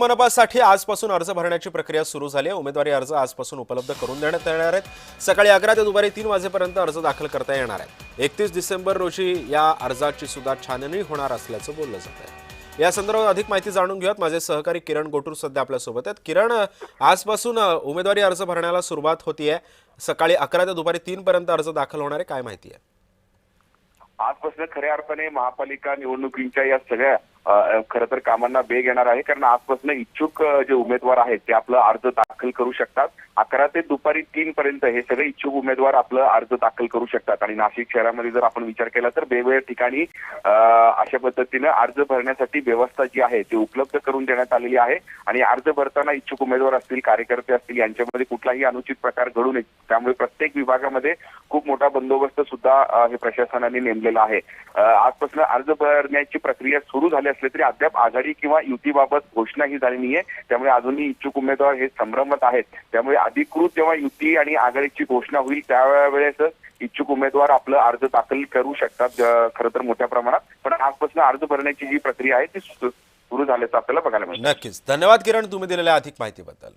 मनपासाठी आजपासून अर्ज भरण्याची प्रक्रिया सुरू झाली आहे। उमेदवारी अर्ज आजपासून उपलब्ध करून देण्यात येणार आहेत। सकाळी 11 ते दुपारी 3 वाजेपर्यंत अर्ज दाखल करता येणार आहे। 31 डिसेंबर रोजी या अर्जाची सुद्धा छाननी होणार असल्याचं बोललं जात आहे। या संदर्भात अधिक माहिती जाणून घेऊयात। माझे सहकारी किरण गोटूर सध्या आपल्या सोबत आहेत। किरण, आजपासून उमेदवारी अर्ज भरण्याला सुरुवात होतीये। सकाळी 11 ते दुपारी 3 पर्यंत अर्ज दाखल होणार आहे, काय माहिती आहे? आजपासून खऱ्या अर्थाने महापालिका निवडणुकींच्या या सगळ्या खरं तर कामांना वेग येणार आहे, कारण आजपासून इच्छुक जे उमेदवार आहेत ते आपलं अर्ज दाखल करू शकतात। 11 ते दुपारी 3 पर्यंत हे सगळे इच्छुक उमेदवार आपलं अर्ज दाखल करू शकतात। आणि नाशिक शहरामध्ये जर आपण विचार केला तर वेगवेगळ्या ठिकाणी अशा पद्धतीने अर्ज भरण्यासाठी व्यवस्था जी आहे ती उपलब्ध करून देण्यात आलेली आहे। आणि अर्ज भरताना इच्छुक उमेदवार असतील, कार्यकर्ते असतील, यांच्यामध्ये कुठलाही अनुचित प्रकार घडू नये त्यामुळे प्रत्येक विभागामध्ये खूप मोठा बंदोबस्त सुद्धा हे प्रशासनाने नेमलेला आहे। आजपासून अर्ज भरण्याची प्रक्रिया सुरू झाली असली तरी अद्याप आघाडी किंवा युतीबाबत घोषणा ही झाली नाहीये, त्यामुळे अजूनही इच्छुक उमेदवार हे संभ्रमात आहेत। त्यामुळे अधिकृत जेव्हा युती आणि आघाडीची घोषणा होईल त्यावेळेस इच्छुक उमेदवार आपलं अर्ज दाखल करू शकतात खरं तर मोठ्या प्रमाणात। पण आजपासून अर्ज भरण्याची जी प्रक्रिया आहे ती सुरू झाल्याचं आपल्याला बघायला मिळतं। नक्कीच, धन्यवाद किरण, तुम्ही दिलेल्या अधिक माहितीबद्दल।